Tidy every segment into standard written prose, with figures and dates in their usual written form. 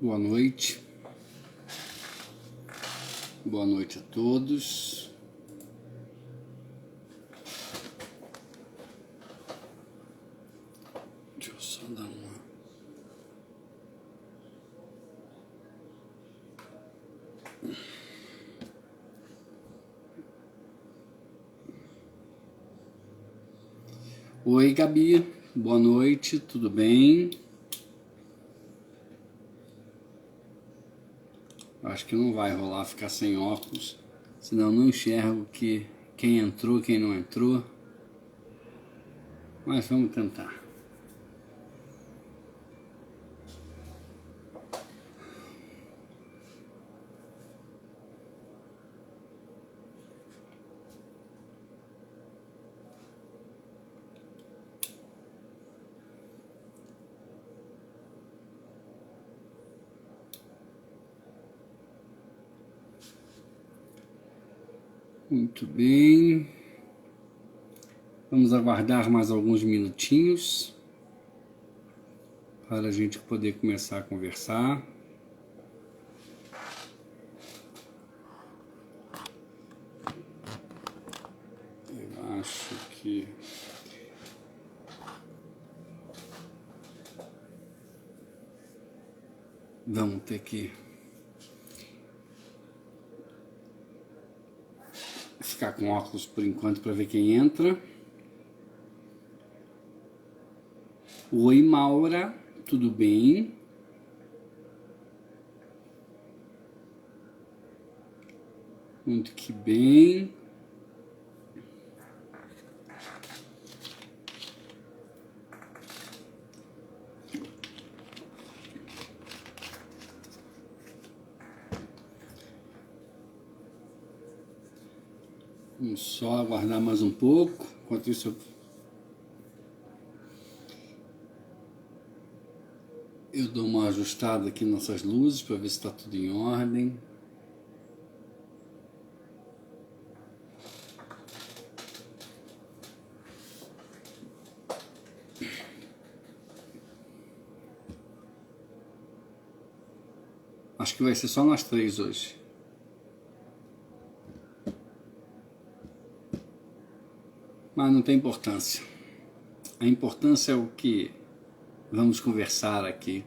Boa noite. Boa noite a todos. Deixa eu só dar uma... Oi, Gabi. Boa noite, tudo bem? Acho que não vai rolar ficar sem óculos, senão não enxergo quem entrou, quem não entrou. Mas vamos tentar. Muito bem. Vamos aguardar mais alguns minutinhos para a gente poder começar a conversar. Eu acho que vamos ter que ficar com óculos por enquanto para ver quem entra. Oi, Maura, tudo bem? Muito que bem. Vamos só aguardar mais um pouco. Enquanto isso eu dou uma ajustada aqui nessas luzes para ver se está tudo em ordem. Acho que vai ser só nós três hoje. Mas não tem importância. A importância é o que vamos conversar aqui,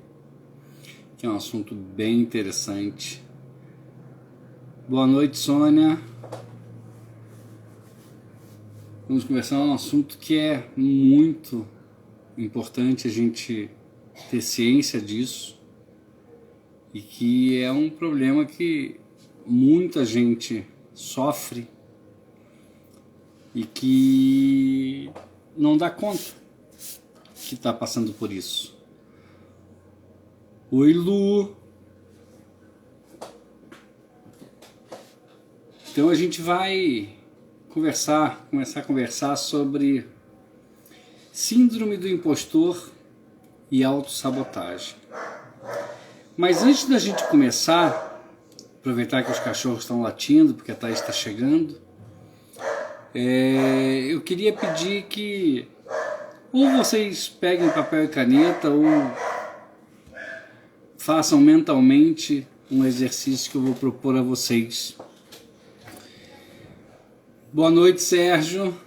que é um assunto bem interessante. Boa noite, Sônia. Vamos conversar um assunto que é muito importante a gente ter ciência disso e que é um problema que muita gente sofre e que não dá conta que está passando por isso. Oi, Lu. Então a gente vai começar a conversar sobre síndrome do impostor e autossabotagem. Mas antes da gente começar, aproveitar que os cachorros estão latindo, porque a Thaís está chegando, eu queria pedir que ou vocês peguem papel e caneta ou façam mentalmente um exercício que eu vou propor a vocês. Boa noite, Sérgio.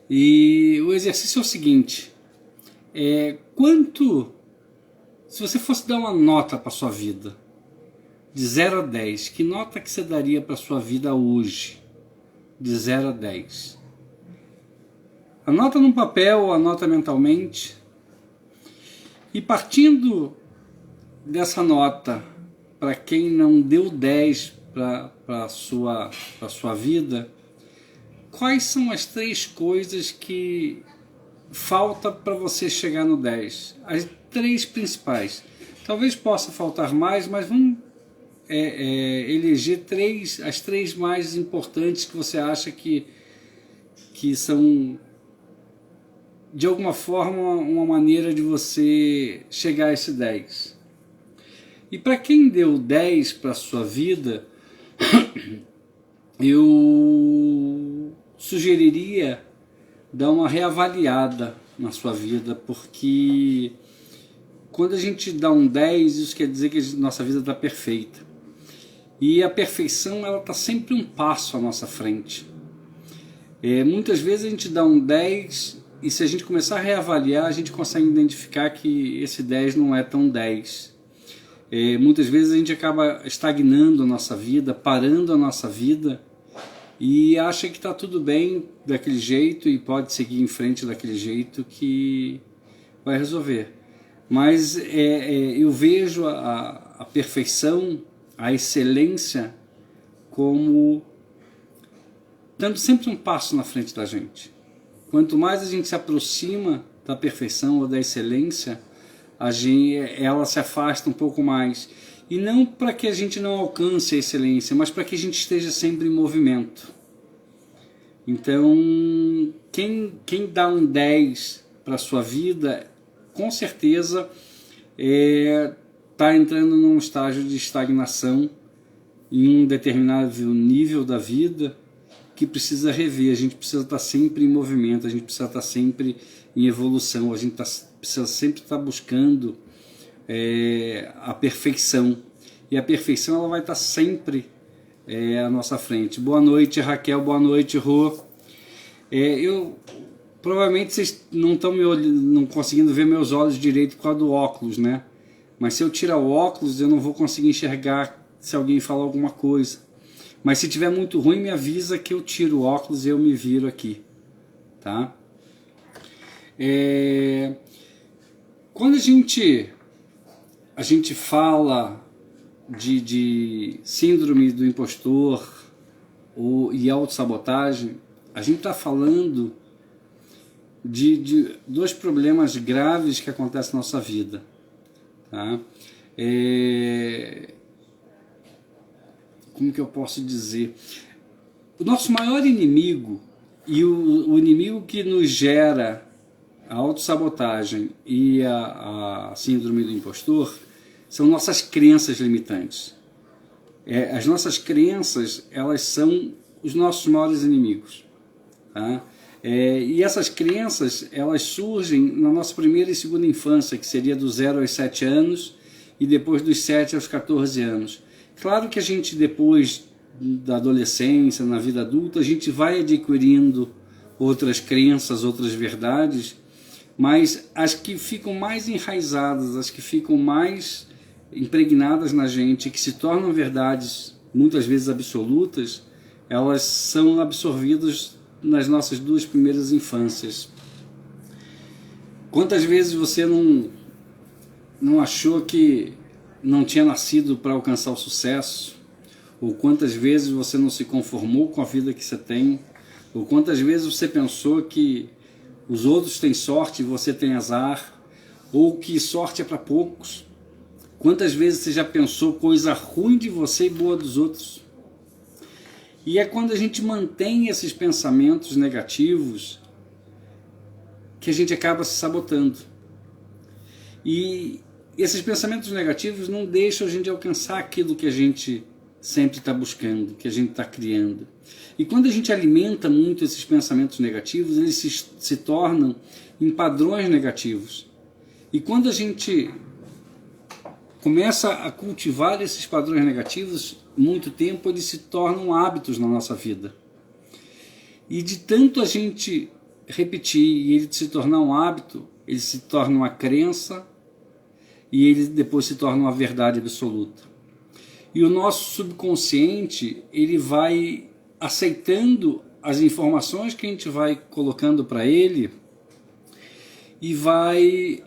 E o exercício é o seguinte: se você fosse dar uma nota para sua vida, de 0 a 10, que nota que você daria para sua vida hoje? De 0 a 10. Anota num papel ou anota mentalmente. E partindo dessa nota, para quem não deu 10 para a sua vida, quais são as 3 coisas que falta para você chegar no 10? As 3 principais. Talvez possa faltar mais, mas vamos eleger as 3 mais importantes que você acha que são, de alguma forma, uma maneira de você chegar a esse 10. E para quem deu 10 para a sua vida, eu sugeriria dar uma reavaliada na sua vida, porque quando a gente dá um 10, isso quer dizer que a nossa vida está perfeita. E a perfeição, ela está sempre um passo à nossa frente. Muitas vezes a gente dá um 10 e se a gente começar a reavaliar, a gente consegue identificar que esse 10 não é tão 10. Muitas vezes a gente acaba estagnando a nossa vida, parando a nossa vida e acha que está tudo bem daquele jeito e pode seguir em frente daquele jeito que vai resolver. Mas eu vejo a perfeição, a excelência como dando sempre um passo na frente da gente. Quanto mais a gente se aproxima da perfeição ou da excelência, ela se afasta um pouco mais. E não para que a gente não alcance a excelência, mas para que a gente esteja sempre em movimento. Então, quem dá um 10 para a sua vida, com certeza está entrando num estágio de estagnação em um determinado nível da vida que precisa rever. A gente precisa estar sempre em movimento, a gente precisa estar sempre em evolução, a gente precisa sempre estar buscando a perfeição. E a perfeição ela vai estar sempre à nossa frente. Boa noite, Raquel. Boa noite, Rô. Provavelmente vocês não estão não conseguindo ver meus olhos direito por causa do óculos, né? Mas se eu tirar o óculos, eu não vou conseguir enxergar se alguém falar alguma coisa. Mas se tiver muito ruim, me avisa que eu tiro o óculos e eu me viro aqui, tá? Quando a gente fala de síndrome do impostor e autossabotagem, a gente está falando de dois problemas graves que acontecem na nossa vida, tá? Como que eu posso dizer? O nosso maior inimigo e o inimigo que nos gera a autossabotagem e a síndrome do impostor são nossas crenças limitantes. As nossas crenças, elas são os nossos maiores inimigos, tá? E essas crenças, elas surgem na nossa primeira e segunda infância, que seria dos 0 aos 7 anos e depois dos 7 aos 14 anos. Claro que a gente, depois da adolescência, na vida adulta, a gente vai adquirindo outras crenças, outras verdades, mas as que ficam mais enraizadas, as que ficam mais impregnadas na gente, que se tornam verdades, muitas vezes absolutas, elas são absorvidas nas nossas duas primeiras infâncias. Quantas vezes você não achou que não tinha nascido para alcançar o sucesso? Ou quantas vezes você não se conformou com a vida que você tem? Ou quantas vezes você pensou que os outros têm sorte e você tem azar? Ou que sorte é para poucos? Quantas vezes você já pensou coisa ruim de você e boa dos outros? E é quando a gente mantém esses pensamentos negativos que a gente acaba se sabotando. E esses pensamentos negativos não deixam a gente alcançar aquilo que a gente sempre está buscando, que a gente está criando. E quando a gente alimenta muito esses pensamentos negativos, eles se tornam em padrões negativos. E quando a gente começa a cultivar esses padrões negativos, muito tempo eles se tornam hábitos na nossa vida. E de tanto a gente repetir e ele se tornar um hábito, ele se torna uma crença e ele depois se torna uma verdade absoluta. E o nosso subconsciente, ele vai aceitando as informações que a gente vai colocando para ele e vai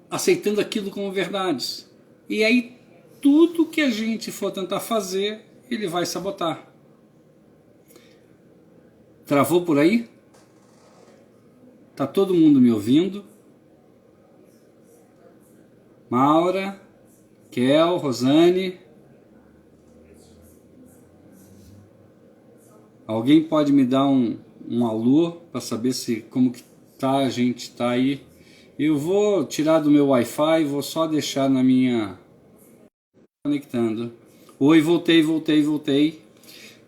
aceitando aquilo como verdades. E aí tudo que a gente for tentar fazer, ele vai sabotar. Travou por aí? Tá todo mundo me ouvindo? Maura, Kel, Rosane. Alguém pode me dar um alô para saber como que tá, a gente tá aí? Eu vou tirar do meu Wi-Fi e vou só deixar na minha... Conectando. Oi, voltei.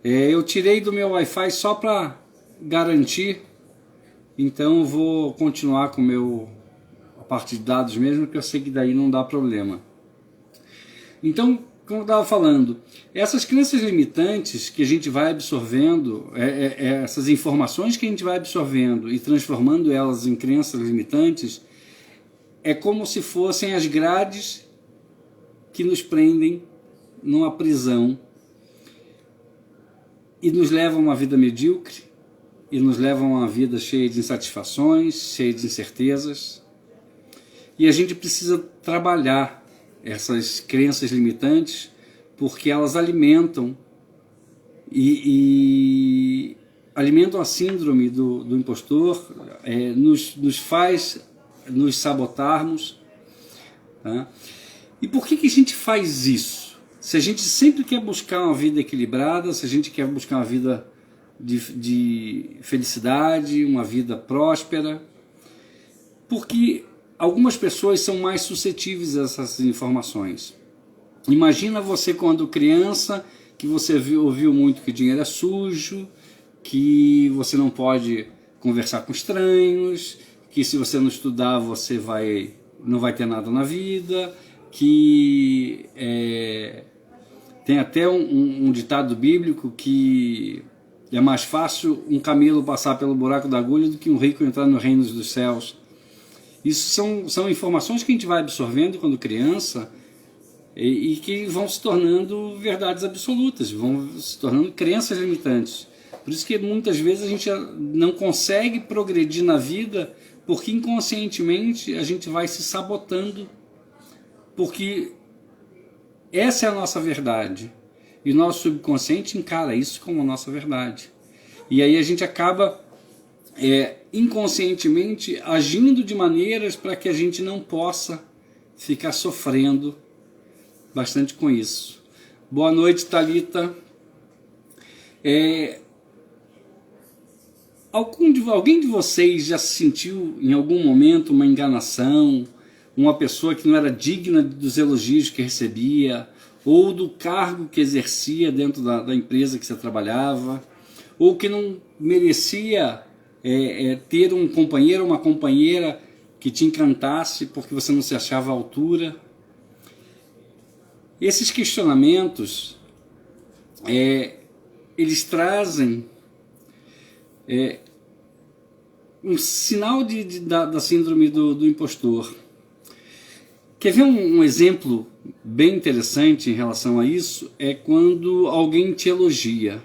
Eu tirei do meu Wi-Fi só para garantir, então eu vou continuar com o meu parte de dados mesmo, que eu sei que daí não dá problema. Então, como eu estava falando, essas crenças limitantes que a gente vai absorvendo, essas informações que a gente vai absorvendo e transformando elas em crenças limitantes, é como se fossem as grades que nos prendem numa prisão e nos levam a uma vida medíocre, e nos levam a uma vida cheia de insatisfações, cheia de incertezas. E a gente precisa trabalhar essas crenças limitantes, porque elas alimentam e alimentam a síndrome do impostor, nos faz nos sabotarmos. Tá? E por que a gente faz isso? Se a gente sempre quer buscar uma vida equilibrada, se a gente quer buscar uma vida de felicidade, uma vida próspera, porque algumas pessoas são mais suscetíveis a essas informações. Imagina você quando criança, que você ouviu muito que dinheiro é sujo, que você não pode conversar com estranhos, que se você não estudar você não vai ter nada na vida, que tem até um ditado bíblico que é mais fácil um camelo passar pelo buraco da agulha do que um rico entrar no reino dos céus. Isso são informações que a gente vai absorvendo quando criança e que vão se tornando verdades absolutas, vão se tornando crenças limitantes. Por isso que muitas vezes a gente não consegue progredir na vida, porque inconscientemente a gente vai se sabotando, porque essa é a nossa verdade. E o nosso subconsciente encara isso como a nossa verdade. E aí a gente acaba inconscientemente agindo de maneiras para que a gente não possa ficar sofrendo bastante com isso. Boa noite, Thalita. Alguém de vocês já se sentiu em algum momento uma enganação, uma pessoa que não era digna dos elogios que recebia, ou do cargo que exercia dentro da empresa que você trabalhava, ou que não merecia ter um companheiro ou uma companheira que te encantasse porque você não se achava à altura? Esses questionamentos, eles trazem um sinal da síndrome do impostor. Quer ver um exemplo bem interessante em relação a isso? É quando alguém te elogia.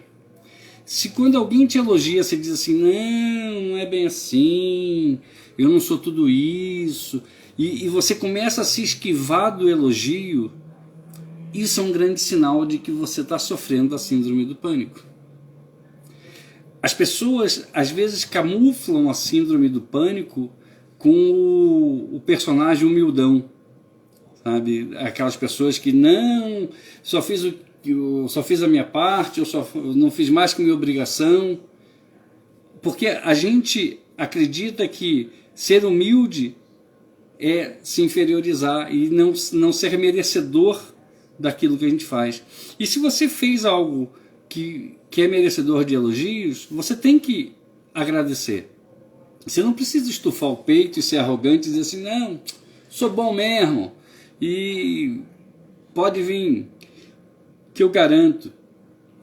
Se quando alguém te elogia, você diz assim, não é bem assim, eu não sou tudo isso, e você começa a se esquivar do elogio, isso é um grande sinal de que você está sofrendo da síndrome do pânico. As pessoas às vezes camuflam a síndrome do pânico com o personagem humildão, sabe? Aquelas pessoas que não, só fiz a minha parte, eu não fiz mais que minha obrigação, porque a gente acredita que ser humilde é se inferiorizar e não ser merecedor daquilo que a gente faz. E se você fez algo que é merecedor de elogios, você tem que agradecer. Você não precisa estufar o peito e ser arrogante e dizer assim, não, sou bom mesmo, e pode vir, que eu garanto.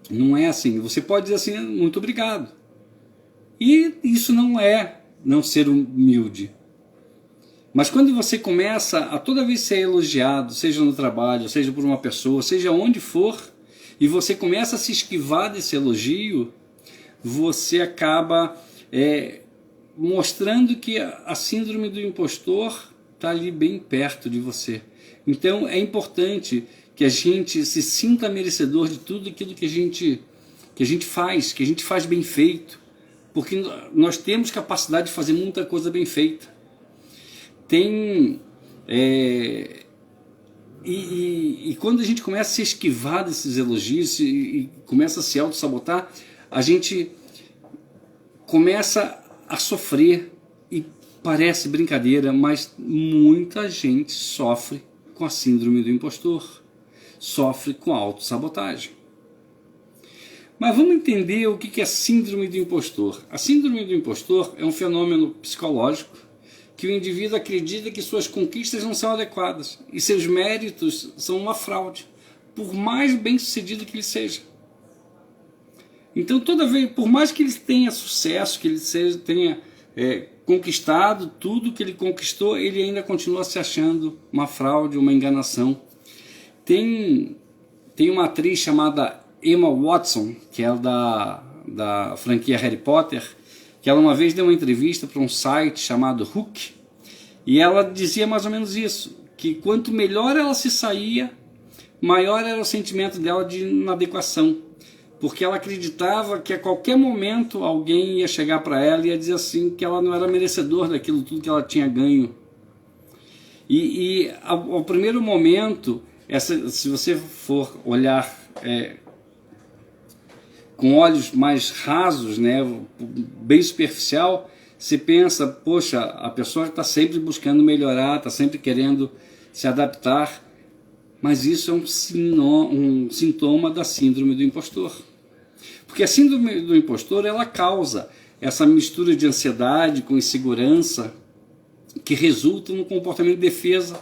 Não é assim. Você pode dizer assim, muito obrigado. E isso não é não ser humilde. Mas quando você começa a toda vez ser elogiado, seja no trabalho, seja por uma pessoa, seja onde for, e você começa a se esquivar desse elogio, você acaba mostrando que a síndrome do impostor está ali bem perto de você. Então é importante que a gente se sinta merecedor de tudo aquilo que a gente faz bem feito, porque nós temos capacidade de fazer muita coisa bem feita. E quando a gente começa a se esquivar desses elogios e começa a se auto-sabotar, a gente começa a sofrer, e parece brincadeira, mas muita gente sofre com a síndrome do impostor, sofre com a autossabotagem. Mas vamos entender o que é a síndrome do impostor. A síndrome do impostor é um fenômeno psicológico que o indivíduo acredita que suas conquistas não são adequadas e seus méritos são uma fraude, por mais bem-sucedido que ele seja. Então, toda vez, por mais que ele tenha sucesso, que ele tenha conquistado tudo que ele conquistou, ele ainda continua se achando uma fraude, uma enganação. Tem uma atriz chamada Emma Watson, que é da franquia Harry Potter, que ela uma vez deu uma entrevista para um site chamado Hook, e ela dizia mais ou menos isso, que quanto melhor ela se saía, maior era o sentimento dela de inadequação, porque ela acreditava que a qualquer momento alguém ia chegar para ela e ia dizer assim que ela não era merecedor daquilo tudo que ela tinha ganho. E ao primeiro momento, se você for olhar com olhos mais rasos, né, bem superficial, você pensa, poxa, a pessoa está sempre buscando melhorar, está sempre querendo se adaptar, mas isso é um sintoma da síndrome do impostor. Porque a síndrome do impostor, ela causa essa mistura de ansiedade com insegurança que resulta no comportamento de defesa,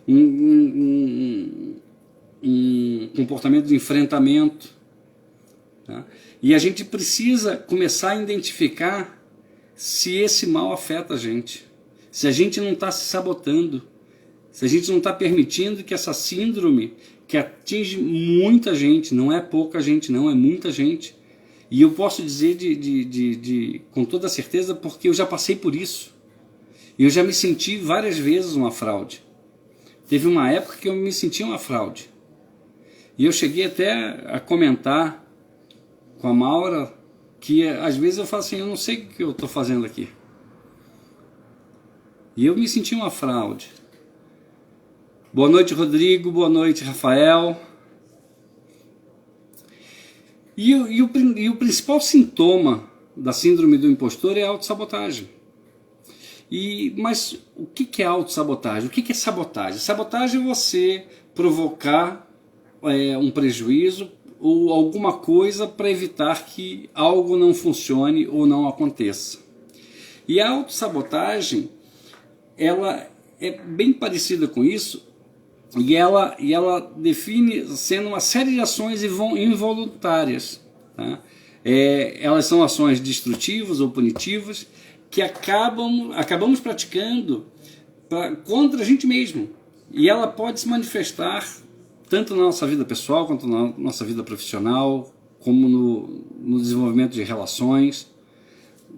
um comportamento de enfrentamento. Tá? E a gente precisa começar a identificar se esse mal afeta a gente, se a gente não está se sabotando, se a gente não está permitindo que essa síndrome, que atinge muita gente, não é pouca gente não, é muita gente, e eu posso dizer com toda certeza porque eu já passei por isso, eu já me senti várias vezes uma fraude. Teve uma época que eu me senti uma fraude, e eu cheguei até a comentar com a Maura que às vezes eu falo assim, eu não sei o que eu estou fazendo aqui, e eu me senti uma fraude. Boa noite, Rodrigo, boa noite, Rafael. E o principal sintoma da síndrome do impostor é a autossabotagem. Mas o que é autossabotagem? O que é sabotagem? Sabotagem é você provocar um prejuízo ou alguma coisa para evitar que algo não funcione ou não aconteça. E a autossabotagem, ela é bem parecida com isso, e ela define sendo uma série de ações involuntárias. Tá? Elas são ações destrutivas ou punitivas que acabamos praticando contra a gente mesmo. E ela pode se manifestar tanto na nossa vida pessoal quanto na nossa vida profissional, como no desenvolvimento de relações,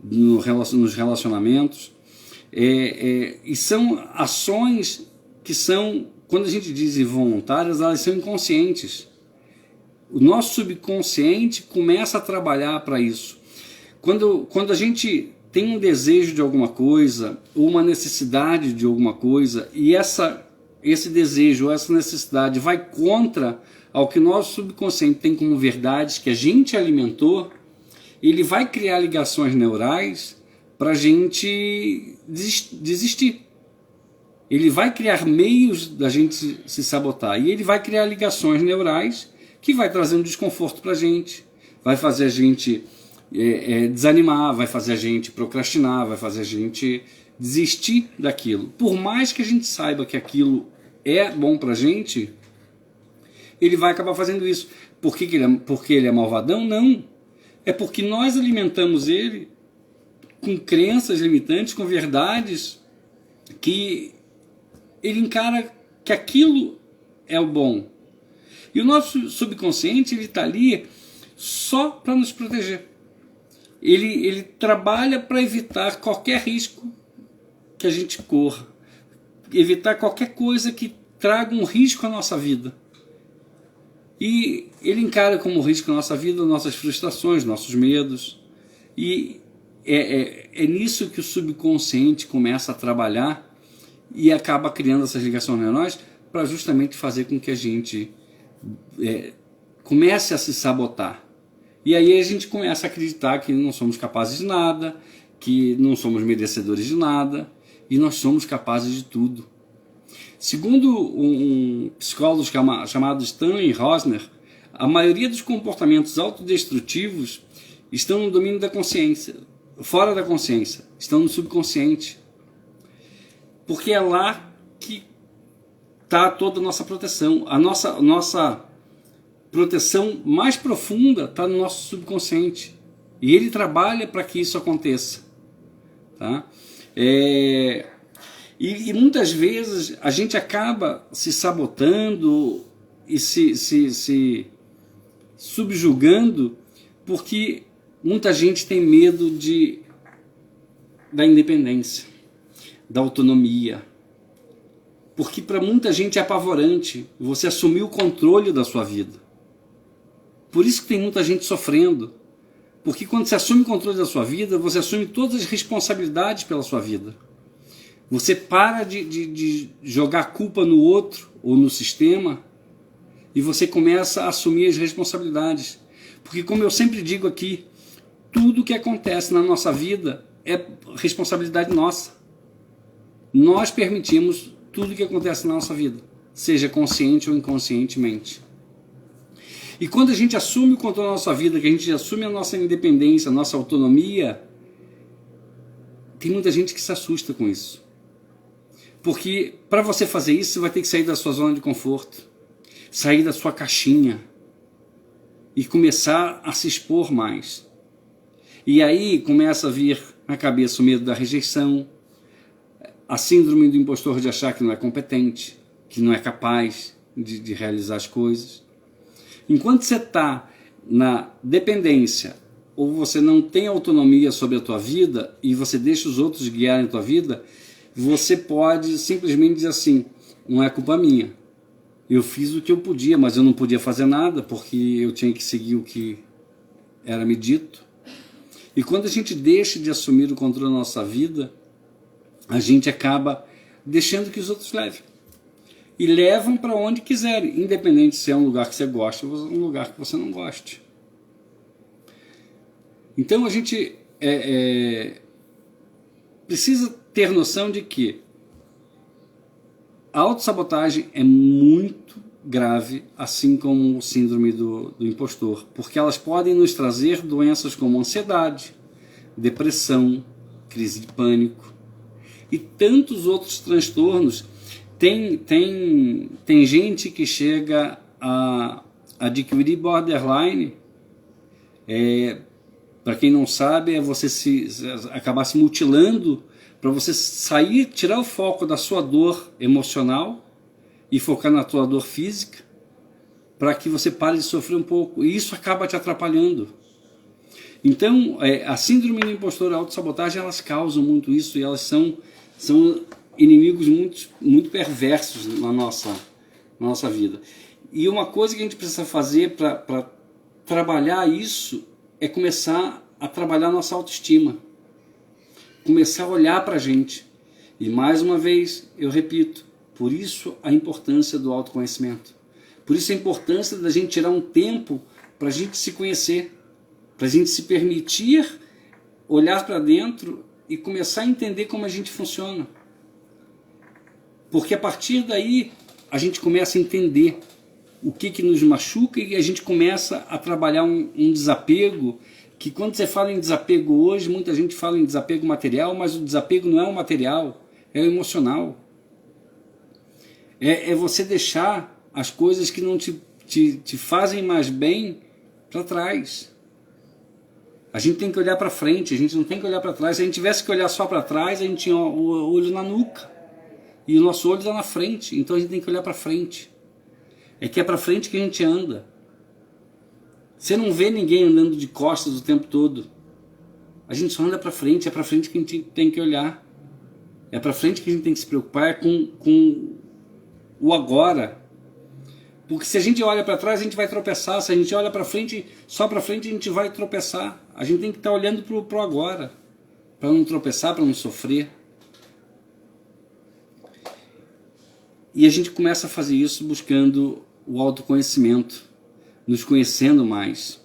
nos relacionamentos. E são ações que são, quando a gente diz involuntárias, elas são inconscientes. O nosso subconsciente começa a trabalhar para isso. Quando a gente tem um desejo de alguma coisa, ou uma necessidade de alguma coisa, e esse desejo, essa necessidade vai contra ao que nosso subconsciente tem como verdades que a gente alimentou, ele vai criar ligações neurais para a gente desistir. Ele vai criar meios da gente se sabotar, e ele vai criar ligações neurais que vai trazer um desconforto para a gente, vai fazer a gente desanimar, vai fazer a gente procrastinar, vai fazer a gente desistir daquilo. Por mais que a gente saiba que aquilo é bom para a gente, ele vai acabar fazendo isso. Porque ele é malvadão? Não. É porque nós alimentamos ele com crenças limitantes, com verdades que ele encara que aquilo é o bom. E o nosso subconsciente, ele está ali só para nos proteger. Ele trabalha para evitar qualquer risco que a gente corra, evitar qualquer coisa que traga um risco à nossa vida. E ele encara como risco à nossa vida nossas frustrações, nossos medos. E é nisso que o subconsciente começa a trabalhar e acaba criando essas ligações neurais para justamente fazer com que a gente comece a se sabotar. E aí a gente começa a acreditar que não somos capazes de nada, que não somos merecedores de nada, e nós somos capazes de tudo. Segundo um psicólogo chamado Stanley Rosner, a maioria dos comportamentos autodestrutivos estão no domínio da consciência, fora da consciência, estão no subconsciente. porque é lá que está toda a nossa proteção. A nossa proteção mais profunda está no nosso subconsciente. E ele trabalha para que isso aconteça. Tá? E muitas vezes a gente acaba se sabotando e se subjugando porque muita gente tem medo da independência, da autonomia. Porque para muita gente é apavorante você assumir o controle da sua vida. Por isso que tem muita gente sofrendo. Porque quando você assume o controle da sua vida, você assume todas as responsabilidades pela sua vida. Você para de jogar a culpa no outro ou no sistema e você começa a assumir as responsabilidades. Porque, como eu sempre digo aqui, tudo que acontece na nossa vida é responsabilidade nossa. Nós permitimos tudo que acontece na nossa vida, seja consciente ou inconscientemente. E quando a gente assume o controle da nossa vida, que a gente assume a nossa independência, a nossa autonomia, tem muita gente que se assusta com isso. Porque para você fazer isso, você vai ter que sair da sua zona de conforto, sair da sua caixinha e começar a se expor mais. E aí começa a vir na cabeça o medo da rejeição, a síndrome do impostor de achar que não é competente, que não é capaz de realizar as coisas. Enquanto você está na dependência ou você não tem autonomia sobre a tua vida e você deixa os outros guiarem a tua vida, você pode simplesmente dizer assim, não é culpa minha. Eu fiz o que eu podia, mas eu não podia fazer nada porque eu tinha que seguir o que era me dito. E quando a gente deixa de assumir o controle da nossa vida, a gente acaba deixando que os outros levem. E levam para onde quiserem, independente se é um lugar que você gosta ou um lugar que você não goste. Então a gente precisa ter noção de que a autossabotagem é muito grave, assim como o síndrome do impostor, porque elas podem nos trazer doenças como ansiedade, depressão, crise de pânico e tantos outros transtornos. Tem gente que chega a adquirir borderline. Para quem não sabe, é você acabar se mutilando para você sair, tirar o foco da sua dor emocional e focar na tua dor física, para que você pare de sofrer um pouco. E isso acaba te atrapalhando. Então, a síndrome do impostor e a autossabotagem, elas causam muito isso e elas são inimigos muito perversos na nossa vida. E uma coisa que a gente precisa fazer para trabalhar isso é começar a trabalhar nossa autoestima. Começar a olhar para a gente. E mais uma vez, eu repito, por isso a importância do autoconhecimento. Por isso a importância da gente tirar um tempo para a gente se conhecer, para a gente se permitir olhar para dentro e começar a entender como a gente funciona. Porque a partir daí a gente começa a entender o que nos machuca e a gente começa a trabalhar um desapego, que quando você fala em desapego hoje, muita gente fala em desapego material, mas o desapego não é o material, é o emocional. É você deixar as coisas que não te fazem mais bem para trás. A gente tem que olhar para frente, a gente não tem que olhar para trás. Se a gente tivesse que olhar só para trás, a gente tinha o olho na nuca. E o nosso olho está na frente, então a gente tem que olhar para frente. É que é para frente que a gente anda. Você não vê ninguém andando de costas o tempo todo. A gente só anda para frente, é para frente que a gente tem que olhar. É para frente que a gente tem que se preocupar com o agora. Porque se a gente olha para trás, a gente vai tropeçar. Se a gente olha para frente, só para frente, a gente vai tropeçar. A gente tem que estar olhando para o agora, para não tropeçar, para não sofrer. E a gente começa a fazer isso buscando o autoconhecimento, nos conhecendo mais.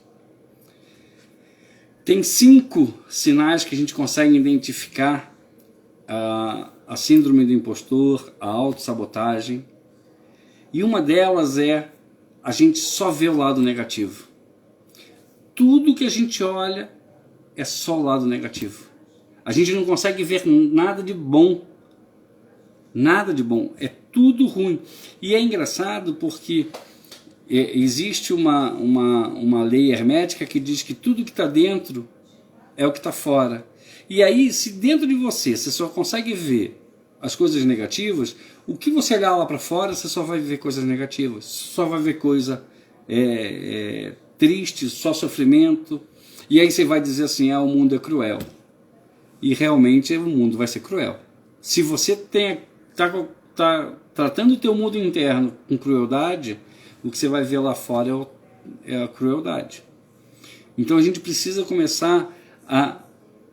Tem 5 sinais que a gente consegue identificar a síndrome do impostor, a autossabotagem. E uma delas é a gente só vê o lado negativo. Tudo que a gente olha é só o lado negativo. A gente não consegue ver nada de bom Nada de bom, é tudo ruim. E é engraçado porque existe uma lei hermética que diz que tudo que está dentro é o que está fora. E aí, se dentro de você só consegue ver as coisas negativas, o que você olhar lá para fora, você só vai ver coisas negativas, só vai ver coisa triste, só sofrimento. E aí você vai dizer assim, o mundo é cruel. E realmente o mundo vai ser cruel. Se você está tratando o teu mundo interno com crueldade, o que você vai ver lá fora é a crueldade. Então a gente precisa começar a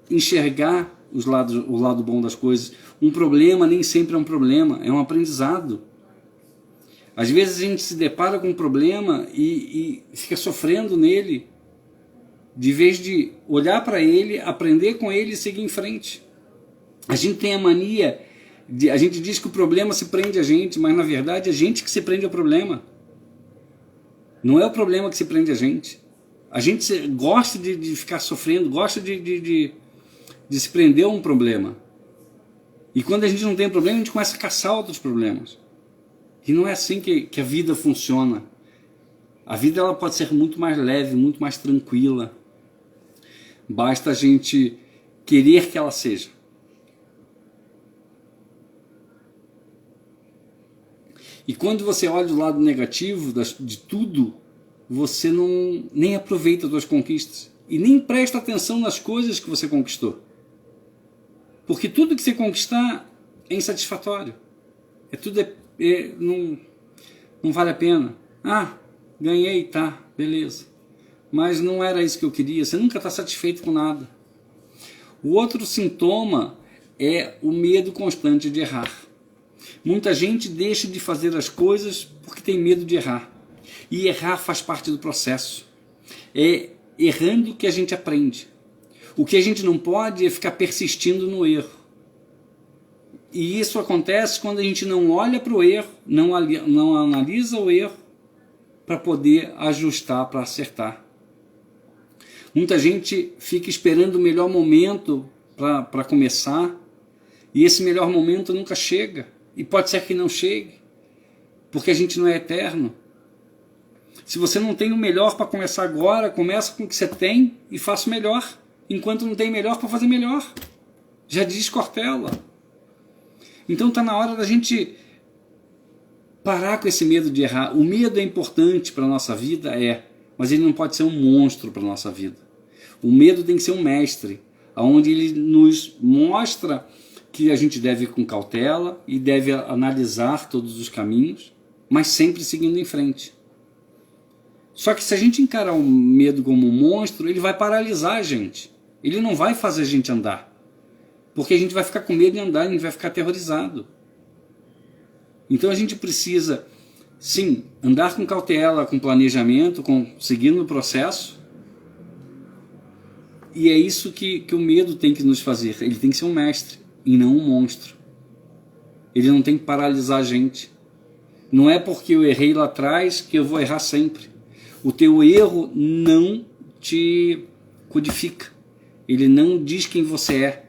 enxergar o lado bom das coisas. Um problema nem sempre é um problema, é um aprendizado. Às vezes a gente se depara com um problema e fica sofrendo nele, de vez de olhar para ele, aprender com ele e seguir em frente. A gente tem a mania, a gente diz que o problema se prende a gente, mas na verdade é a gente que se prende ao problema. Não é o problema que se prende a gente. A gente gosta de ficar sofrendo, gosta de se prender a um problema. E quando a gente não tem problema, a gente começa a caçar outros problemas. E não é assim que a vida funciona. A vida ela pode ser muito mais leve, muito mais tranquila. Basta a gente querer que ela seja. E quando você olha o lado negativo de tudo, você nem aproveita as suas conquistas. E nem presta atenção nas coisas que você conquistou. Porque tudo que você conquistar é insatisfatório. Não vale a pena. Ganhei, tá, beleza. Mas não era isso que eu queria. Você nunca está satisfeito com nada. O outro sintoma é o medo constante de errar. Muita gente deixa de fazer as coisas porque tem medo de errar. E errar faz parte do processo. É errando que a gente aprende. O que a gente não pode é ficar persistindo no erro. E isso acontece quando a gente não olha para o erro, não analisa o erro para poder ajustar, para acertar. Muita gente fica esperando o melhor momento para começar, e esse melhor momento nunca chega. E pode ser que não chegue, porque a gente não é eterno. Se você não tem o melhor para começar agora, começa com o que você tem e faça o melhor. Enquanto não tem melhor, para fazer melhor. Já diz Cortella. Então está na hora da gente parar com esse medo de errar. O medo é importante para a nossa vida, mas ele não pode ser um monstro para a nossa vida. O medo tem que ser um mestre, onde ele nos mostra que a gente deve ir com cautela e deve analisar todos os caminhos, mas sempre seguindo em frente. Só que se a gente encarar o medo como um monstro, ele vai paralisar a gente. Ele não vai fazer a gente andar. Porque a gente vai ficar com medo de andar, a gente vai ficar aterrorizado. Então a gente precisa, sim, andar com cautela, com planejamento, seguindo o processo. E é isso que o medo tem que nos fazer. Ele tem que ser um mestre e não um monstro. Ele não tem que paralisar a gente. Não é porque eu errei lá atrás que eu vou errar sempre. O teu erro não te codifica. Ele não diz quem você é.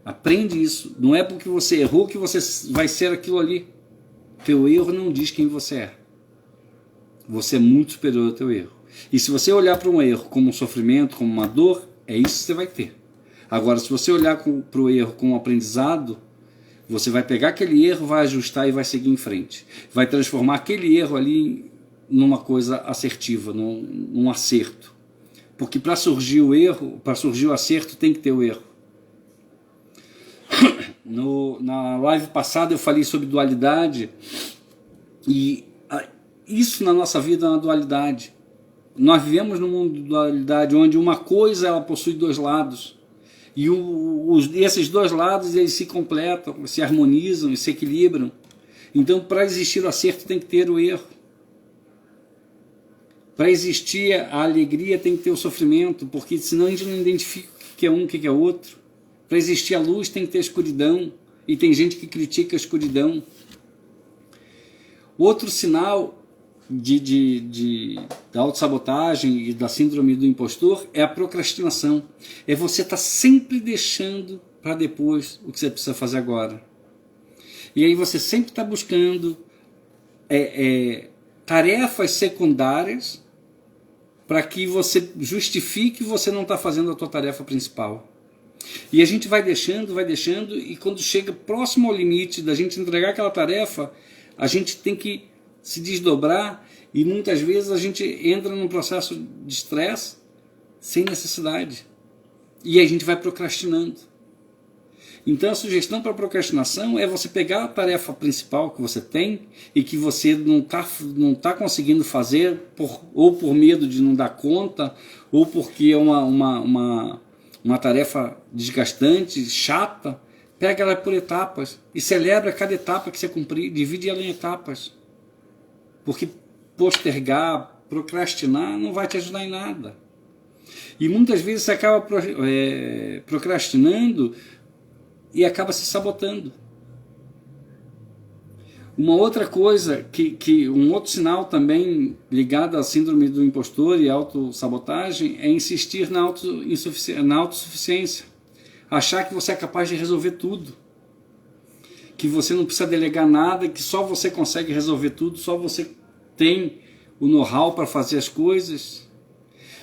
Aprende isso. Não é porque você errou que você vai ser aquilo ali. Teu erro não diz quem você é. Você é muito superior ao teu erro. E se você olhar para um erro como um sofrimento, como uma dor, é isso que você vai ter. Agora, se você olhar para o erro como um aprendizado, você vai pegar aquele erro, vai ajustar e vai seguir em frente. Vai transformar aquele erro ali numa coisa assertiva, num acerto. Porque para surgir o erro, para surgir o acerto, tem que ter o erro. Na live passada eu falei sobre dualidade, e isso na nossa vida é uma dualidade. Nós vivemos num mundo de dualidade, onde uma coisa ela possui dois lados, e esses dois lados eles se completam, se harmonizam e se equilibram. Então, para existir o acerto tem que ter o erro. Para existir a alegria tem que ter o sofrimento, porque senão a gente não identifica o que é um, o que é outro. Para existir a luz tem que ter a escuridão, e tem gente que critica a escuridão. Outro sinal da autossabotagem e da síndrome do impostor é a procrastinação. É você estar sempre deixando para depois o que você precisa fazer agora. E aí você sempre está buscando tarefas secundárias para que você justifique que você não está fazendo a tua tarefa principal. E a gente vai deixando, e quando chega próximo ao limite da gente entregar aquela tarefa, a gente tem que se desdobrar e muitas vezes a gente entra num processo de estresse sem necessidade. E aí a gente vai procrastinando. Então a sugestão para procrastinação é você pegar a tarefa principal que você tem e que você não tá conseguindo fazer ou por medo de não dar conta, ou porque é uma tarefa desgastante, chata. Pega ela por etapas e celebra cada etapa que você cumprir, divide ela em etapas. Porque postergar, procrastinar não vai te ajudar em nada. E muitas vezes você acaba procrastinando e acaba se sabotando. Uma outra coisa, um outro sinal também ligado à síndrome do impostor e autossabotagem é insistir na autossuficiência. Achar que você é capaz de resolver tudo. Que você não precisa delegar nada, que só você consegue resolver tudo, só você tem o know-how para fazer as coisas.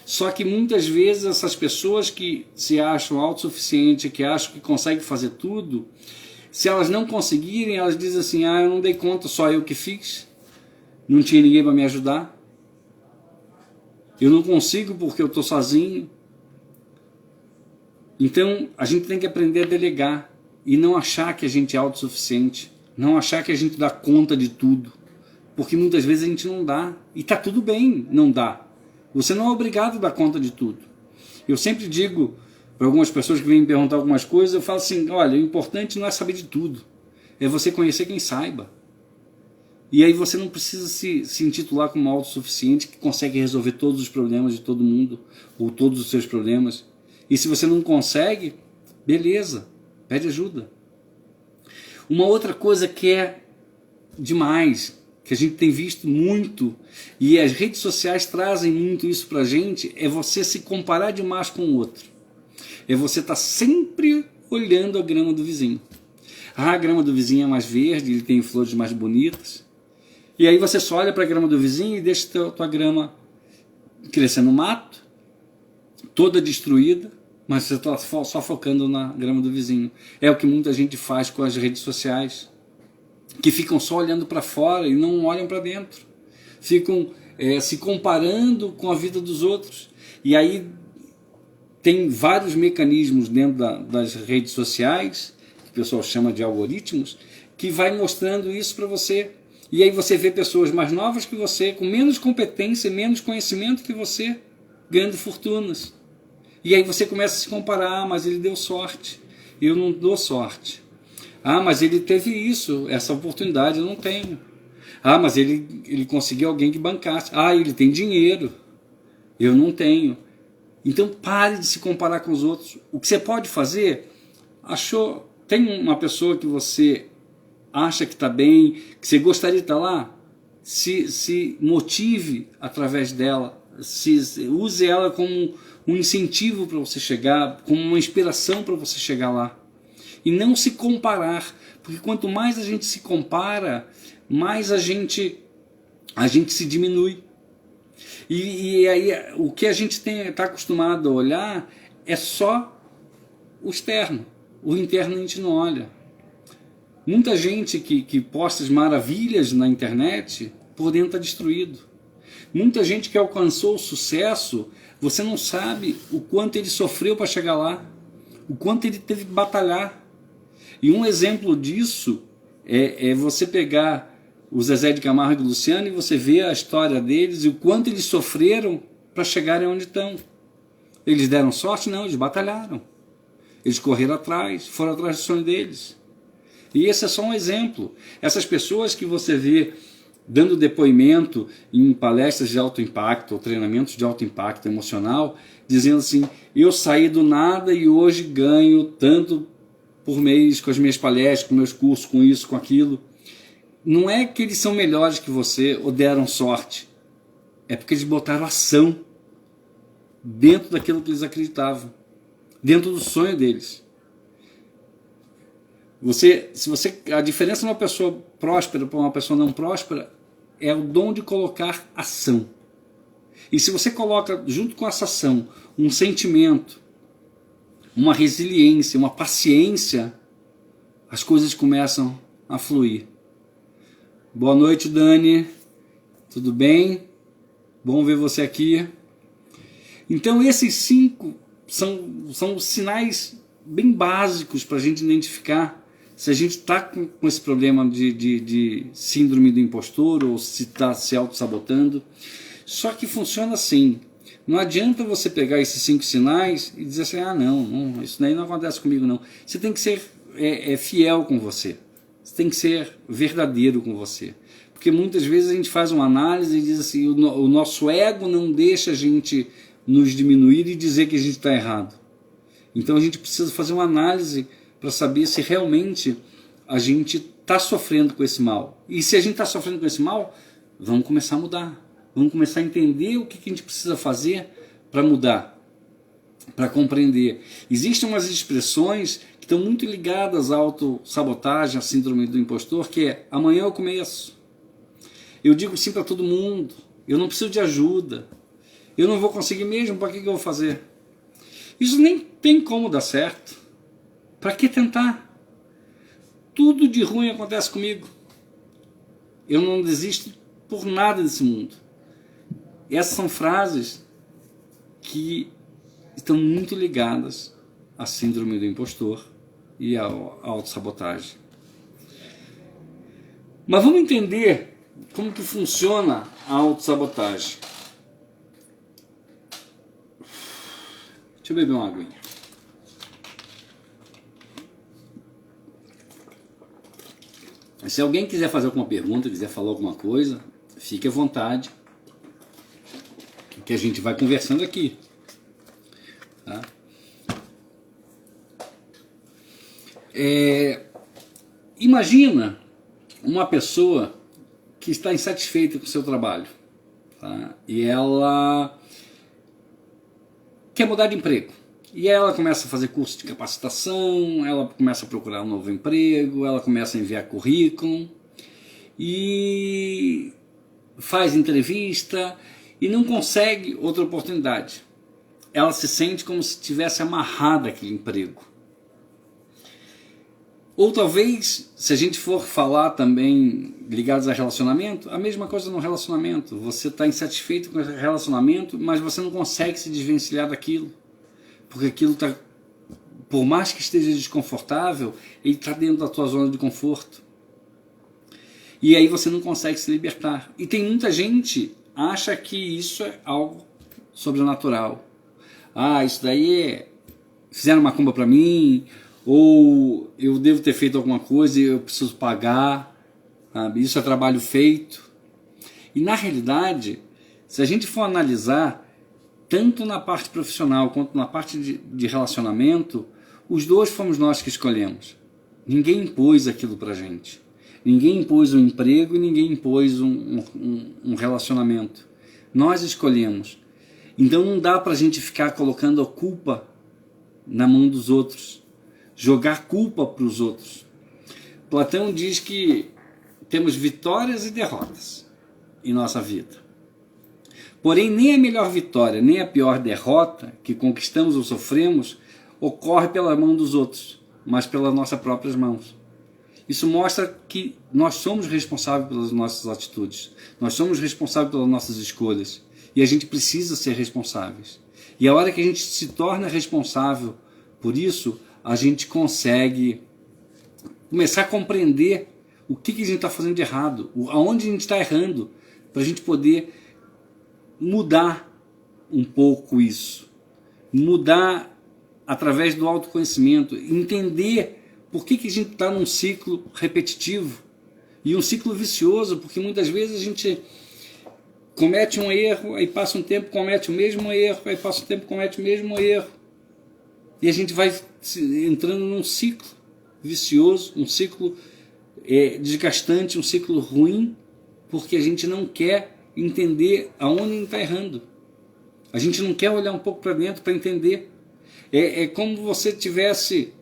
Só que muitas vezes essas pessoas que se acham autossuficientes, que acham que conseguem fazer tudo, se elas não conseguirem, elas dizem assim, eu não dei conta, só eu que fiz, não tinha ninguém para me ajudar, eu não consigo porque eu estou sozinho. Então a gente tem que aprender a delegar e não achar que a gente é autossuficiente, não achar que a gente dá conta de tudo, porque muitas vezes a gente não dá, e está tudo bem não dar. Você não é obrigado a dar conta de tudo. Eu sempre digo para algumas pessoas que vêm me perguntar algumas coisas, eu falo assim, olha, o importante não é saber de tudo, é você conhecer quem saiba. E aí você não precisa se intitular como autossuficiente que consegue resolver todos os problemas de todo mundo, ou todos os seus problemas. E se você não consegue, beleza, pede ajuda. Uma outra coisa que é demais, que a gente tem visto muito, e as redes sociais trazem muito isso pra gente, é você se comparar demais com o outro. É você estar sempre olhando a grama do vizinho. A grama do vizinho é mais verde, ele tem flores mais bonitas. E aí você só olha para a grama do vizinho e deixa a tua grama crescer no mato, toda destruída, mas você está só focando na grama do vizinho. É o que muita gente faz com as redes sociais, que ficam só olhando para fora e não olham para dentro. Ficam se comparando com a vida dos outros. E aí tem vários mecanismos dentro das redes sociais, que o pessoal chama de algoritmos, que vai mostrando isso para você. E aí você vê pessoas mais novas que você, com menos competência, menos conhecimento que você, ganhando fortunas. E aí você começa a se comparar, mas ele deu sorte, eu não dou sorte. Mas ele teve isso, essa oportunidade eu não tenho. Mas ele conseguiu alguém que bancasse. Ele tem dinheiro, eu não tenho. Então pare de se comparar com os outros. O que você pode fazer, tem uma pessoa que você acha que está bem, que você gostaria de estar lá, se motive através dela, use ela como um incentivo para você chegar, como uma inspiração para você chegar lá. E não se comparar, porque quanto mais a gente se compara, mais a gente se diminui. E aí o que a gente está acostumado a olhar é só o externo, o interno a gente não olha. Muita gente que posta as maravilhas na internet, por dentro está destruído. Muita gente que alcançou o sucesso, você não sabe o quanto ele sofreu para chegar lá, o quanto ele teve que batalhar. E um exemplo disso é você pegar o Zezé de Camargo e o Luciano e você ver a história deles e o quanto eles sofreram para chegarem onde estão. Eles deram sorte? Não, eles batalharam. Eles correram atrás, foram atrás do sonho deles. E esse é só um exemplo. Essas pessoas que você vê dando depoimento em palestras de alto impacto, ou treinamentos de alto impacto emocional, dizendo assim, eu saí do nada e hoje ganho tanto por mês com as minhas palestras, com meus cursos, com isso, com aquilo. Não é que eles são melhores que você ou deram sorte. É porque eles botaram ação dentro daquilo que eles acreditavam, dentro do sonho deles. A diferença de uma pessoa próspera para uma pessoa não próspera é o dom de colocar ação. E se você coloca junto com essa ação um sentimento, uma resiliência, uma paciência, as coisas começam a fluir. Boa noite, Dani. Tudo bem? Bom ver você aqui. Então esses 5 são sinais bem básicos para a gente identificar se a gente está com esse problema de síndrome do impostor ou se está se auto-sabotando. Só que funciona assim. Não adianta você pegar esses 5 sinais e dizer assim, não, isso daí não acontece comigo não. Você tem que ser fiel com você. Você tem que ser verdadeiro com você. Porque muitas vezes a gente faz uma análise e diz assim, o nosso ego não deixa a gente nos diminuir e dizer que a gente está errado. Então a gente precisa fazer uma análise para saber se realmente a gente está sofrendo com esse mal. E se a gente está sofrendo com esse mal, vamos começar a mudar. Vamos começar a entender o que a gente precisa fazer para mudar, para compreender. Existem umas expressões que estão muito ligadas à autossabotagem, à síndrome do impostor, que é amanhã eu começo. Eu digo sim para todo mundo, eu não preciso de ajuda, eu não vou conseguir mesmo, para que eu vou fazer? Isso nem tem como dar certo. Para que tentar? Tudo de ruim acontece comigo. Eu não desisto por nada desse mundo. Essas são frases que estão muito ligadas à síndrome do impostor e à autossabotagem. Mas vamos entender como que funciona a autossabotagem. Deixa eu beber uma aguinha. Se alguém quiser fazer alguma pergunta, quiser falar alguma coisa, fique à vontade, que a gente vai conversando aqui. Tá? Imagina uma pessoa que está insatisfeita com o seu trabalho, tá? E ela quer mudar de emprego. E ela começa a fazer curso de capacitação, ela começa a procurar um novo emprego, ela começa a enviar currículo e faz entrevista e não consegue outra oportunidade. Ela se sente como se tivesse amarrada àquele emprego. Ou talvez, se a gente for falar também ligados a relacionamento, a mesma coisa no relacionamento. Você está insatisfeito com o relacionamento, mas você não consegue se desvencilhar daquilo. Porque aquilo está, por mais que esteja desconfortável, ele está dentro da tua zona de conforto. E aí você não consegue se libertar. E tem muita gente que acha que isso é algo sobrenatural. Isso daí fizeram uma macumba para mim, ou eu devo ter feito alguma coisa e eu preciso pagar, sabe? Isso é trabalho feito. E na realidade, se a gente for analisar, tanto na parte profissional quanto na parte de relacionamento, os dois fomos nós que escolhemos. Ninguém impôs aquilo pra gente. Ninguém impôs um emprego e ninguém impôs um relacionamento. Nós escolhemos. Então não dá pra gente ficar colocando a culpa na mão dos outros. Jogar culpa para os outros. Platão diz que temos vitórias e derrotas em nossa vida. Porém, nem a melhor vitória, nem a pior derrota que conquistamos ou sofremos ocorre pela mão dos outros, mas pelas nossas próprias mãos. Isso mostra que nós somos responsáveis pelas nossas atitudes, nós somos responsáveis pelas nossas escolhas, e a gente precisa ser responsáveis. E a hora que a gente se torna responsável por isso, a gente consegue começar a compreender o que a gente está fazendo de errado, aonde a gente está errando, para a gente poder mudar um pouco isso, mudar através do autoconhecimento, entender por que a gente está num ciclo repetitivo e um ciclo vicioso, porque muitas vezes a gente comete um erro, aí passa um tempo, comete o mesmo erro, aí passa um tempo, comete o mesmo erro, e a gente vai entrando num ciclo vicioso, um ciclo desgastante, um ciclo ruim, porque a gente não quer entender aonde a gente está errando. A gente não quer olhar um pouco para dentro para entender. É como você tivesse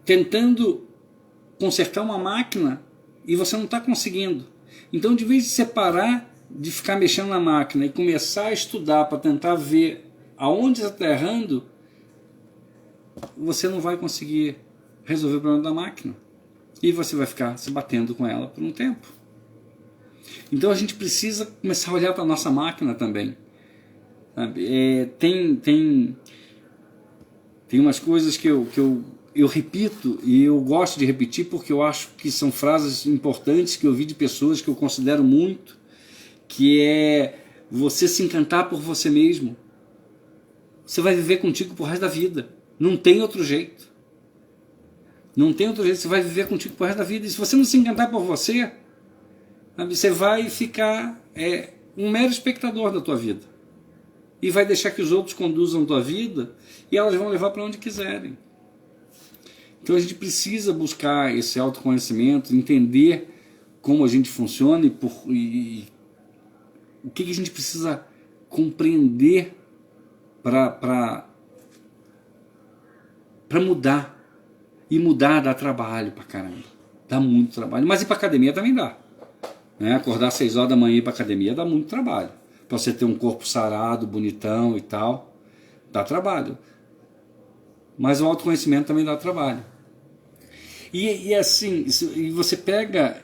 tentando consertar uma máquina e você não está conseguindo. Então, de vez de separar, de ficar mexendo na máquina e começar a estudar para tentar ver aonde você está errando, você não vai conseguir resolver o problema da máquina. E você vai ficar se batendo com ela por um tempo. Então a gente precisa começar a olhar para a nossa máquina também. Sabe? Tem umas coisas que eu repito, e eu gosto de repetir porque eu acho que são frases importantes que eu vi de pessoas que eu considero muito, que é você se encantar por você mesmo. Você vai viver contigo pro resto da vida. Não tem outro jeito. Não tem outro jeito. Você vai viver contigo pro resto da vida. E se você não se encantar por você, sabe, você vai ficar um mero espectador da tua vida. E vai deixar que os outros conduzam a tua vida e elas vão levar para onde quiserem. Então a gente precisa buscar esse autoconhecimento, entender como a gente funciona e o que a gente precisa compreender para mudar. E mudar dá trabalho pra caramba. Dá muito trabalho. Mas ir pra academia também dá. Né? Acordar às 6 horas da manhã e ir pra academia dá muito trabalho. Pra você ter um corpo sarado, bonitão e tal. Dá trabalho. Mas o autoconhecimento também dá trabalho. E assim, e você pega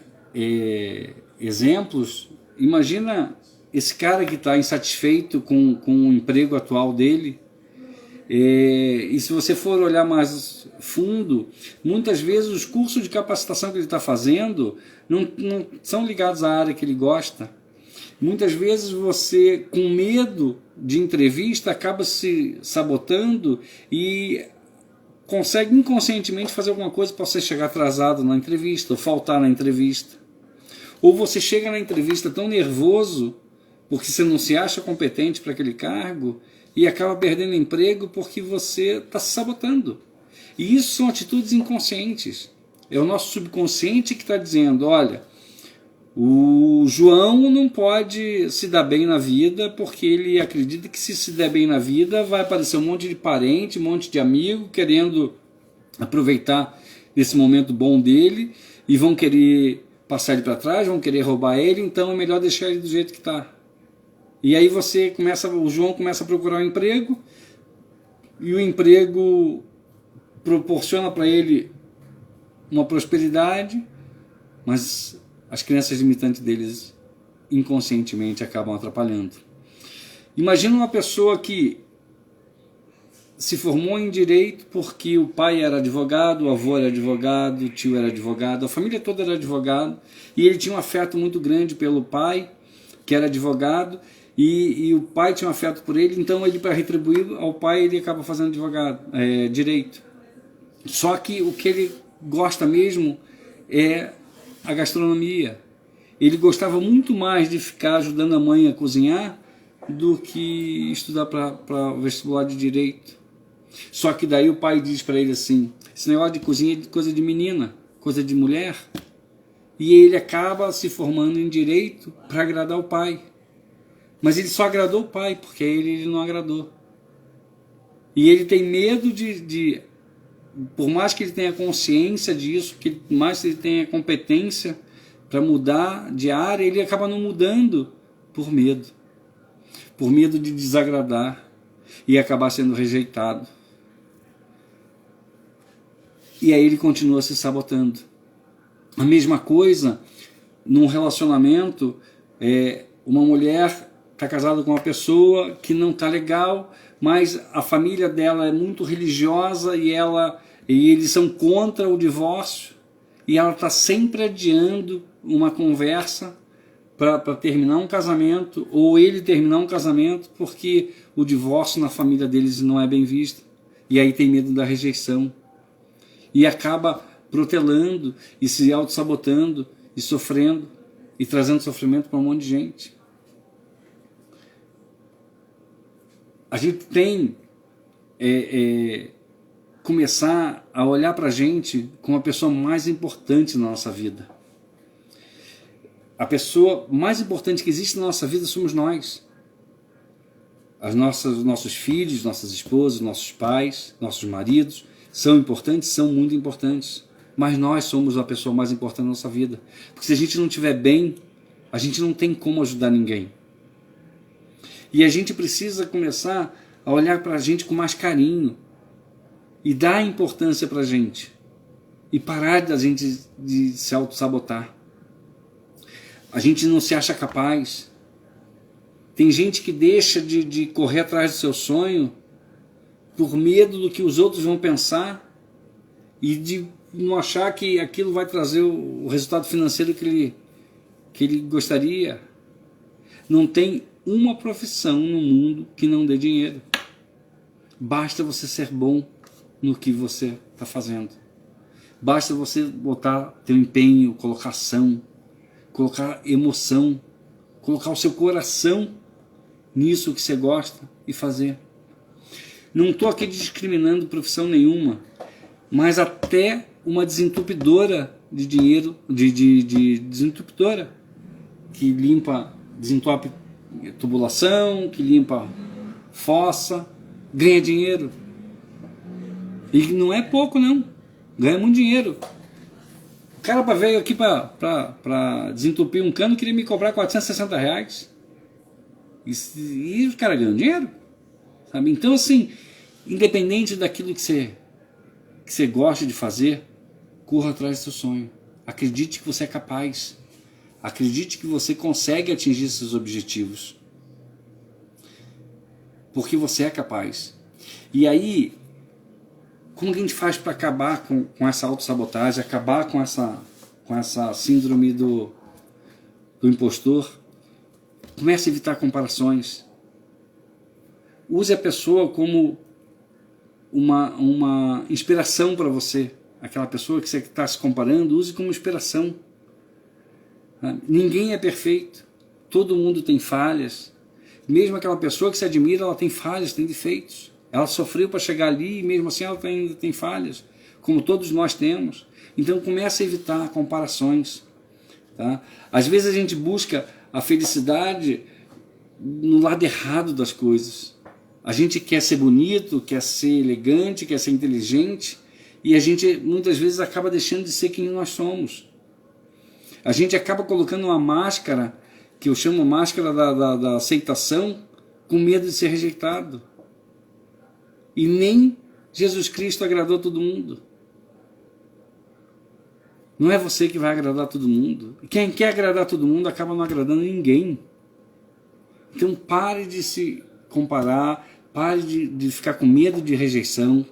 exemplos. Imagina esse cara que está insatisfeito com o emprego atual dele. E se você for olhar mais fundo, muitas vezes os cursos de capacitação que ele está fazendo não são ligados à área que ele gosta. Muitas vezes você, com medo de entrevista, acaba se sabotando e consegue inconscientemente fazer alguma coisa para você chegar atrasado na entrevista, ou faltar na entrevista. Ou você chega na entrevista tão nervoso, porque você não se acha competente para aquele cargo, e acaba perdendo emprego porque você está se sabotando. E isso são atitudes inconscientes. É o nosso subconsciente que está dizendo, olha, o João não pode se dar bem na vida porque ele acredita que se der bem na vida vai aparecer um monte de parente, um monte de amigo querendo aproveitar esse momento bom dele e vão querer passar ele para trás, vão querer roubar ele, então é melhor deixar ele do jeito que está. E aí o João começa a procurar um emprego e o emprego proporciona para ele uma prosperidade, mas as crenças limitantes deles inconscientemente acabam atrapalhando. Imagina uma pessoa que se formou em direito porque o pai era advogado, o avô era advogado, o tio era advogado, a família toda era advogado, e ele tinha um afeto muito grande pelo pai, que era advogado, e o pai tinha um afeto por ele, então ele, para retribuir ao pai, ele acaba fazendo direito. Só que o que ele gosta mesmo é a gastronomia. Ele gostava muito mais de ficar ajudando a mãe a cozinhar do que estudar para o vestibular de direito. Só que daí o pai diz para ele assim, esse negócio de cozinha é coisa de menina, coisa de mulher. E ele acaba se formando em direito para agradar o pai. Mas ele só agradou o pai, porque ele não agradou. E ele tem medo por mais que ele tenha consciência disso, por mais que ele tenha competência para mudar de área, ele acaba não mudando por medo. Por medo de desagradar e acabar sendo rejeitado. E aí ele continua se sabotando. A mesma coisa num relacionamento, uma mulher está casada com uma pessoa que não está legal, mas a família dela é muito religiosa e eles são contra o divórcio, e ela está sempre adiando uma conversa para terminar um casamento, ou ele terminar um casamento, porque o divórcio na família deles não é bem visto, e aí tem medo da rejeição, e acaba protelando e se auto-sabotando e sofrendo e trazendo sofrimento para um monte de gente. A gente tem começar a olhar para a gente como a pessoa mais importante na nossa vida. A pessoa mais importante que existe na nossa vida somos nós. Nossos filhos, nossas esposas, nossos pais, nossos maridos, são importantes, são muito importantes, mas nós somos a pessoa mais importante da nossa vida, porque se a gente não estiver bem, a gente não tem como ajudar ninguém. E a gente precisa começar a olhar para a gente com mais carinho e dar importância para a gente e parar da gente de se auto-sabotar. A gente não se acha capaz. Tem gente que deixa de correr atrás do seu sonho por medo do que os outros vão pensar e de não achar que aquilo vai trazer o resultado financeiro que ele gostaria. Não tem uma profissão no mundo que não dê dinheiro. Basta você ser bom no que você está fazendo. Basta você botar teu empenho, colocar ação, colocar emoção, colocar o seu coração nisso que você gosta e fazer. Não estou aqui discriminando profissão nenhuma, mas até uma desentupidora de dinheiro, de desentupidora, que desentope tubulação, que limpa fossa, ganha dinheiro. E não é pouco não, ganha muito dinheiro. O cara veio aqui para desentupir um cano, queria me cobrar R$460. E os caras ganham dinheiro, sabe? Então assim, independente daquilo que você gosta de fazer, corra atrás do seu sonho. Acredite que você é capaz. Acredite que você consegue atingir seus objetivos. Porque você é capaz. E aí, como que a gente faz para acabar com essa autossabotagem, acabar com essa síndrome do impostor? Comece a evitar comparações. Use a pessoa como uma inspiração para você. Aquela pessoa que você está se comparando, use como inspiração. Ninguém é perfeito. Todo mundo tem falhas. Mesmo aquela pessoa que se admira, ela tem falhas, tem defeitos. Ela sofreu para chegar ali e mesmo assim ela ainda tem falhas, como todos nós temos. Então comece a evitar comparações. Tá? Às vezes a gente busca a felicidade no lado errado das coisas. A gente quer ser bonito, quer ser elegante, quer ser inteligente, e a gente muitas vezes acaba deixando de ser quem nós somos. A gente acaba colocando uma máscara, que eu chamo máscara da aceitação, com medo de ser rejeitado. E nem Jesus Cristo agradou todo mundo. Não é você que vai agradar todo mundo. Quem quer agradar todo mundo acaba não agradando ninguém. Então pare de se comparar, pare de ficar com medo de rejeição.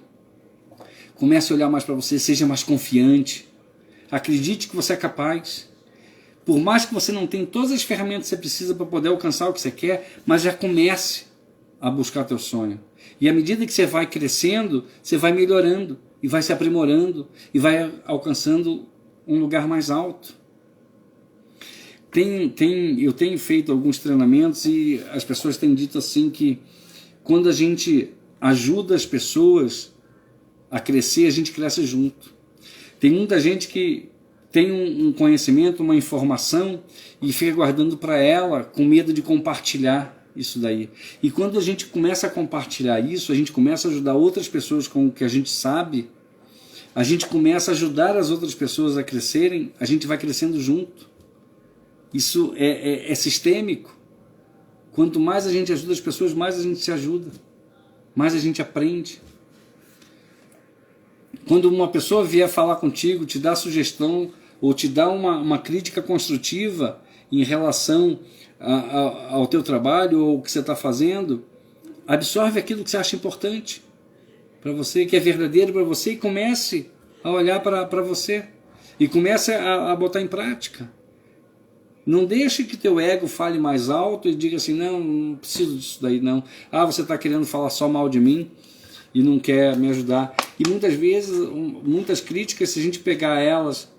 Comece a olhar mais para você, seja mais confiante. Acredite que você é capaz. Por mais que você não tenha todas as ferramentas que você precisa para poder alcançar o que você quer, mas já comece a buscar teu sonho. E à medida que você vai crescendo, você vai melhorando, e vai se aprimorando, e vai alcançando um lugar mais alto. Eu tenho feito alguns treinamentos e as pessoas têm dito assim que quando a gente ajuda as pessoas a crescer, a gente cresce junto. Tem muita gente que tem um conhecimento, uma informação e fica guardando para ela com medo de compartilhar isso daí. E quando a gente começa a compartilhar isso, a gente começa a ajudar outras pessoas com o que a gente sabe, a gente começa a ajudar as outras pessoas a crescerem, a gente vai crescendo junto. Isso é sistêmico. Quanto mais a gente ajuda as pessoas, mais a gente se ajuda, mais a gente aprende. Quando uma pessoa vier falar contigo, te dá sugestão ou te dá uma crítica construtiva em relação ao teu trabalho ou o que você está fazendo, absorve aquilo que você acha importante para você, que é verdadeiro para você, e comece a olhar para você e comece a botar em prática. Não deixe que teu ego fale mais alto e diga assim, não preciso disso daí não. Você está querendo falar só mal de mim e não quer me ajudar. E muitas vezes, muitas críticas, se a gente pegar elas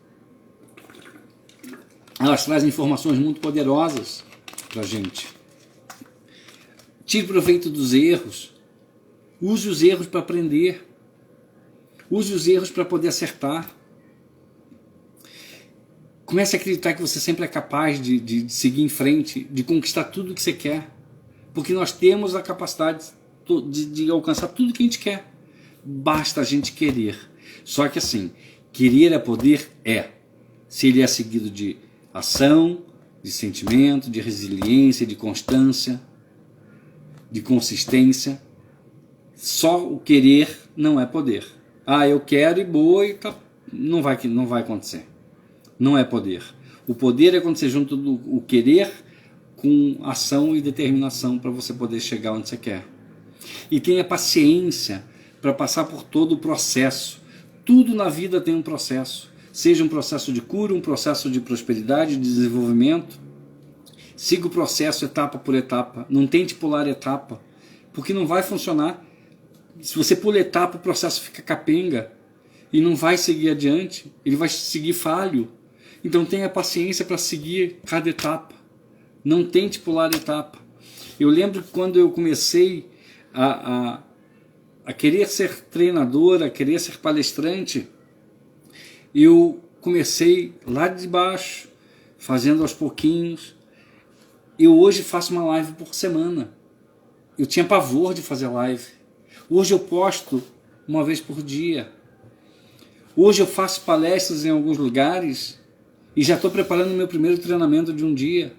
trazem informações muito poderosas para a gente. Tire proveito dos erros. Use os erros para aprender. Use os erros para poder acertar. Comece a acreditar que você sempre é capaz de seguir em frente, de conquistar tudo que você quer. Porque nós temos a capacidade de alcançar tudo que a gente quer. basta a gente querer. Só que assim, querer é poder? É. Se ele é seguido de ação, de sentimento, de resiliência, de constância, de consistência, só o querer não é poder. Ah, eu quero e boa, e tá, não vai acontecer. Não é poder. O poder é quando você junta o querer com ação e determinação para você poder chegar onde você quer. E tenha paciência para passar por todo o processo. Tudo na vida tem um processo. Seja um processo de cura, um processo de prosperidade, de desenvolvimento. Siga o processo etapa por etapa. Não tente pular etapa, porque não vai funcionar. Se você pula etapa, o processo fica capenga e não vai seguir adiante. Ele vai seguir falho. Então tenha paciência para seguir cada etapa. Não tente pular etapa. Eu lembro que quando eu comecei a querer ser treinador, a querer ser palestrante, eu comecei lá de baixo, fazendo aos pouquinhos. Eu hoje faço uma live por semana. Eu tinha pavor de fazer live. Hoje eu posto uma vez por dia. Hoje eu faço palestras em alguns lugares e já estou preparando o meu primeiro treinamento de um dia.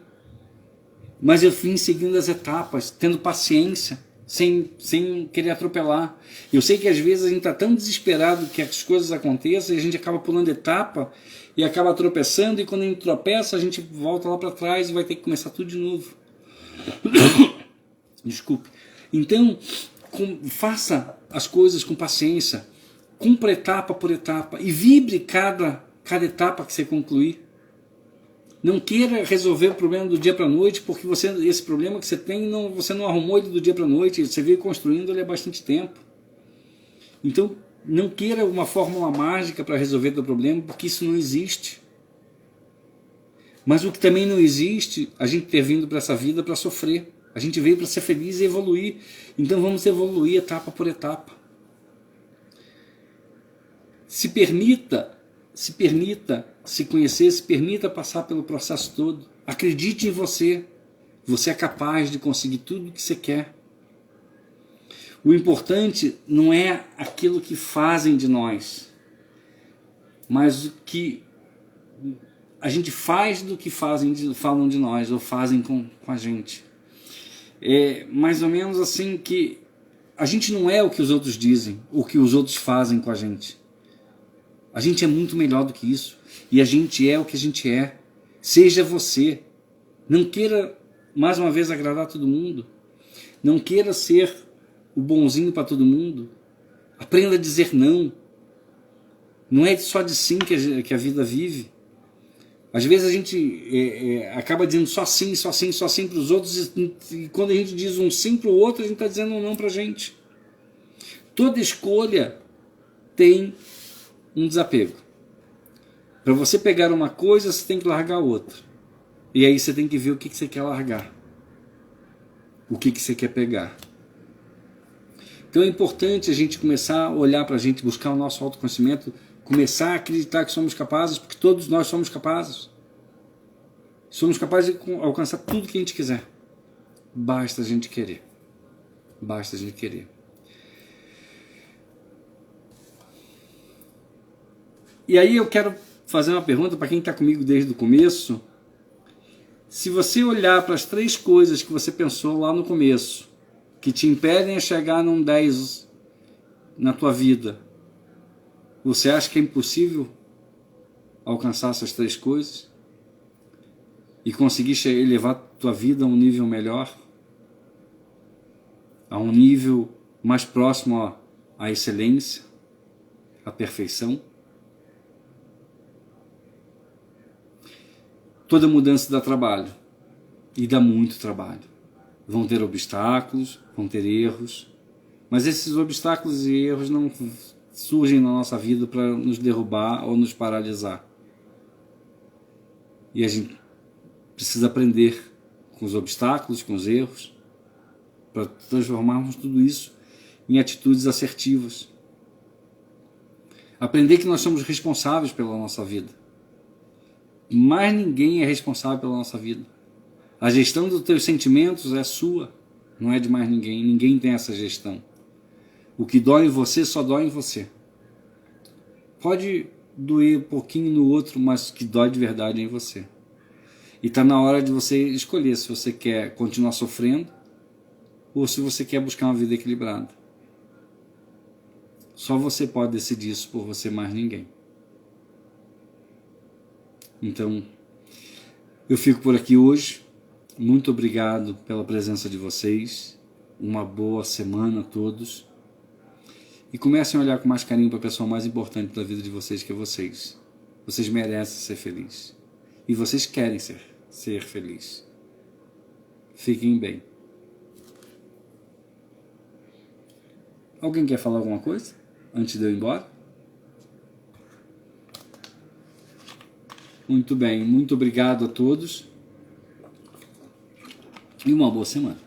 Mas eu vim seguindo as etapas, tendo paciência, sem querer atropelar. Eu sei que às vezes a gente está tão desesperado que as coisas aconteçam e a gente acaba pulando etapa e acaba tropeçando, e quando a gente tropeça a gente volta lá para trás e vai ter que começar tudo de novo. Desculpe. Então, faça as coisas com paciência, cumpra etapa por etapa e vibre cada etapa que você concluir. Não queira resolver o problema do dia para a noite, porque esse problema que você tem, você não arrumou ele do dia para a noite, você veio construindo ele há bastante tempo. Então, não queira uma fórmula mágica para resolver o problema, porque isso não existe. Mas o que também não existe, a gente ter vindo para essa vida para sofrer. A gente veio para ser feliz e evoluir. Então vamos evoluir etapa por etapa. Se permita se conhecer, se permita passar pelo processo todo. Acredite em você. Você é capaz de conseguir tudo o que você quer. O importante não é aquilo que fazem de nós, mas o que a gente faz do que falam de nós ou fazem com a gente. É mais ou menos assim, que a gente não é o que os outros dizem, o que os outros fazem com a gente. A gente é muito melhor do que isso. E a gente é o que a gente é. Seja você. Não queira, mais uma vez, agradar todo mundo. Não queira ser o bonzinho para todo mundo. Aprenda a dizer não. Não é só de sim que a vida vive. Às vezes a gente acaba dizendo só sim para os outros. E quando a gente diz um sim para o outro, a gente está dizendo um não para a gente. Toda escolha tem um desapego. Para você pegar uma coisa, você tem que largar outra. E aí você tem que ver o que você quer largar. O que você quer pegar. Então é importante a gente começar a olhar para a gente, buscar o nosso autoconhecimento, começar a acreditar que somos capazes, porque todos nós somos capazes. Somos capazes de alcançar tudo que a gente quiser. Basta a gente querer. Basta a gente querer. E aí eu quero fazer uma pergunta para quem está comigo desde o começo. Se você olhar para as 3 coisas que você pensou lá no começo, que te impedem a chegar num 10 na tua vida, você acha que é impossível alcançar essas 3 coisas? E conseguir elevar a tua vida a um nível melhor? A um nível mais próximo à excelência, à perfeição? Toda mudança dá trabalho, e dá muito trabalho. Vão ter obstáculos, vão ter erros, mas esses obstáculos e erros não surgem na nossa vida para nos derrubar ou nos paralisar. E a gente precisa aprender com os obstáculos, com os erros, para transformarmos tudo isso em atitudes assertivas. Aprender que nós somos responsáveis pela nossa vida. Mas ninguém é responsável pela nossa vida. A gestão dos teus sentimentos é sua, não é de mais ninguém. Ninguém tem essa gestão. O que dói em você só dói em você. Pode doer um pouquinho no outro, mas o que dói de verdade é em você. E está na hora de você escolher se você quer continuar sofrendo ou se você quer buscar uma vida equilibrada. Só você pode decidir isso por você, mais ninguém. Então, eu fico por aqui hoje. Muito obrigado pela presença de vocês. Uma boa semana a todos. E comecem a olhar com mais carinho para a pessoa mais importante da vida de vocês, que é vocês. Vocês merecem ser felizes. E vocês querem ser felizes. Fiquem bem. Alguém quer falar alguma coisa antes de eu ir embora? Muito bem, muito obrigado a todos. E uma boa semana.